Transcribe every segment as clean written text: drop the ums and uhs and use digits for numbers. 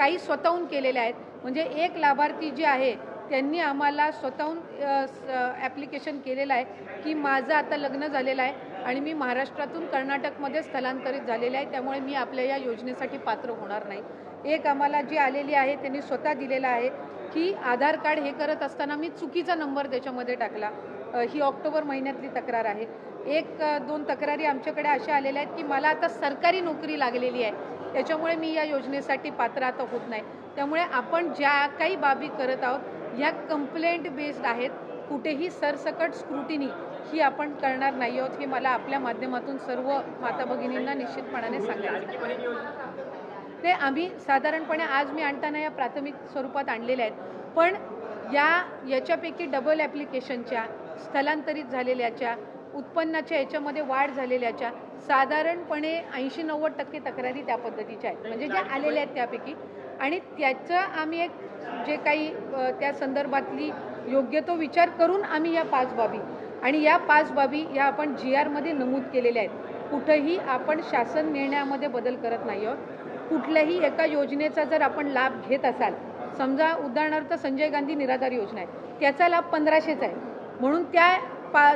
काही स्वतःहून केलेल्या आहेत. म्हणजे एक लाभार्थी जे आहे त्यांनी आम्हाला स्वतःहून ॲप्लिकेशन केलेलं आहे की माझं आता लग्न झालेलं आहे आणि मी महाराष्ट्रातून कर्नाटकमध्ये स्थलांतरित झालेलं आहे, त्यामुळे मी आपल्या या योजनेसाठी पात्र होणार नाही. एक आम्हाला जी आलेली आहे त्यांनी स्वतः दिलेला आहे की आधार कार्ड हे करत असताना मी चुकीचा नंबर त्याच्यामध्ये टाकला. ही ऑक्टोबर महिन्यातली तक्रार आहे. एक दोन तक्रारी आमच्याकडे अशा आलेल्या आहेत की मला आता सरकारी नोकरी लागलेली आहे, त्याच्यामुळे मी या योजनेसाठी पात्र आता होत नाही. त्यामुळे आपण ज्या काही बाबी करत आहोत ह्या कंप्लेंट बेस्ड आहेत. कुठेही सरसकट स्क्रुटिनी ही आपण करणार नाही आहोत, हे मला आपल्या माध्यमातून सर्व माता भगिनींना निश्चितपणाने सांगायचं. ते आम्ही साधारणपणे आज मी आणताना या प्राथमिक स्वरूपात आणलेल्या आहेत, पण याच्यापैकी डबल ॲप्लिकेशनच्या, स्थलांतरित झालेल्याच्या, उत्पन्नाच्या याच्यामध्ये वाढ झालेल्याच्या साधारणपणे 80-90% तक्रारी त्या पद्धतीच्या आहेत, म्हणजे ज्या आलेल्या आहेत त्यापैकी. आणि त्याचं आम्ही एक जे काही त्या संदर्भातली योग्य तो विचार करून आम्ही या 5 बाबी आणि या 5 बाबी या आपण GRमध्ये नमूद केलेल्या आहेत. कुठंही आपण शासन निर्णयामध्ये बदल करत नाही आहोत. कुठल्याही एका योजनेचा जर आपण लाभ घेत असाल, समजा उदाहरणार्थ संजय गांधी निराधार योजना आहे, त्याचा लाभ 1500चा आहे, म्हणून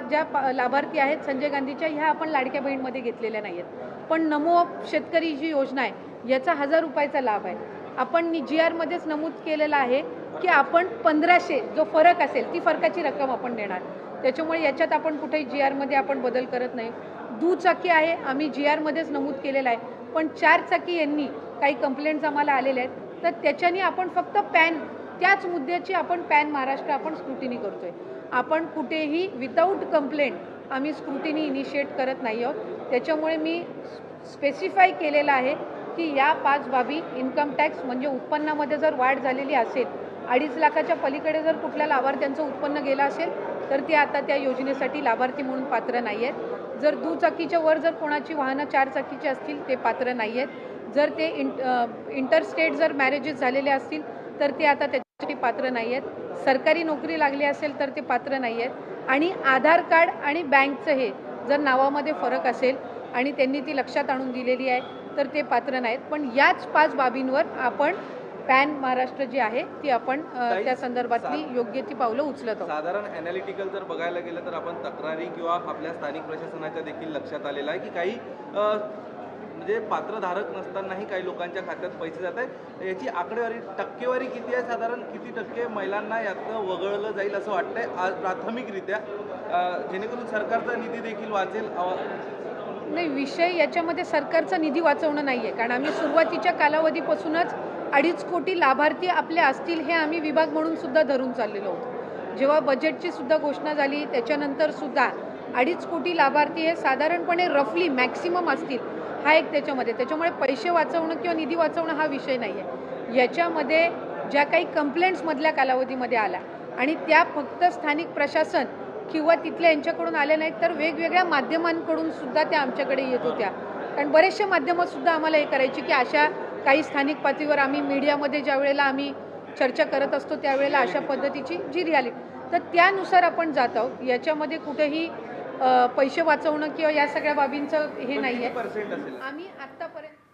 ज्या लाभार्थी आहेत संजय गांधीच्या ह्या आपण लाडक्या बहीणमध्ये घेतलेल्या नाही आहेत. पण नमो शेतकरी जी योजना आहे याचा 1000 रुपयाचा लाभ आहे. आपण GRमध्येच नमूद केलेलं आहे की आपण 1500 जो फरक असेल ती फरकाची रक्कम आपण देणार. त्याच्यामुळे याच्यात आपण कुठेही GRमध्ये आपण बदल करत नाही. दुचाकी आहे आम्ही GRमध्येच नमूद केलेलं आहे, पण 4 चाकी यांनी काही कंप्लेंट्स आम्हाला आलेल्या आहेत, तर त्याच्यानी आपण फक्त पॅन त्याच मुद्द्याची आपण पॅन महाराष्ट्र आपण स्क्रुटिनी करतोय. आपण कुठेही विदाऊट कंप्लेंट आम्ही स्क्रुटिनी इनिशिएट करत नाही आहोत. त्याच्यामुळे मी स्पेसिफाय केलेलं आहे की या 5 बाबी इन्कम टॅक्स म्हणजे उत्पन्नामध्ये जर वाढ झालेली असेल, 2.5 लाखाच्या पलीकडे जर कुठल्या लाभार्थ्यांचं उत्पन्न गेलं असेल तर ते आता त्या योजनेसाठी लाभार्थी म्हणून पात्र नाही आहेत. जर दुचाकीच्या वर जर कोणाची वाहनं 4 चाकीची असतील ते पात्र नाही आहेत. जर ते इंटरस्टेट जर मॅरेजेस झालेले असतील तर ते आता त्याच्यासाठी पात्र नाही आहेत. सरकारी नोकरी लागली असेल तर ते पात्र नाही आहेत. आणि आधार कार्ड आणि बँकचं हे जर नावामध्ये फरक असेल आणि त्यांनी ती लक्षात आणून दिलेली आहे तर ते पात्र नाहीत. पण याच 5 बाबींवर आपण पॅन महाराष्ट्र जी आहे ती आपण त्या संदर्भातली योग्य ती पावलं उचलत आहोत. साधारण ॲनालिटिकल जर बघायला गेलं तर आपण तक्रारी किंवा आपल्या स्थानिक प्रशासनाच्या देखील लक्षात आलेलं आहे की काही म्हणजे पात्रधारक नसतानाही काही लोकांच्या खात्यात पैसे जात आहेत. याची आकडेवारी टक्केवारी किती आहे, साधारण किती टक्के महिलांना यातनं वगळलं जाईल असं वाटतंय आज प्राथमिकरित्या, जेणेकरून सरकारचा निधी देखील वाचेल? नाही, विषय याच्यामध्ये सरकारचा निधी वाचवणं नाही आहे, कारण आम्ही सुरुवातीच्या कालावधीपासूनच 2.5 कोटी लाभार्थी आपले असतील हे आम्ही विभाग म्हणून सुद्धा धरून चाललेलो होतो. जेव्हा बजेटची सुद्धा घोषणा झाली त्याच्यानंतर सुद्धा 2.5 कोटी लाभार्थी हे साधारणपणे रफली मॅक्सिमम असतील हा एक त्याच्यामुळे पैसे वाचवणं किंवा निधी वाचवणं हा विषय नाही आहे. याच्यामध्ये ज्या काही कंप्लेंट्समधल्या कालावधीमध्ये आला आणि त्या फक्त स्थानिक प्रशासन किंवा तिथल्या यांच्याकडून आल्या नाहीत तर वेगवेगळ्या माध्यमांकडून सुद्धा त्या आमच्याकडे येत होत्या. कारण बरेचसे माध्यमं सुद्धा आम्हाला हे करायची की अशा काही स्थानिक पातळीवर आम्ही मीडियामध्ये ज्या वेळेला आम्ही चर्चा करत असतो त्यावेळेला अशा पद्धतीची जी रियालिटी, तर त्यानुसार आपण जात आहोत. याच्यामध्ये कुठेही पैसे वाचवणं किंवा या सगळ्या बाबींचं हे नाही आहे. आम्ही आत्तापर्यंत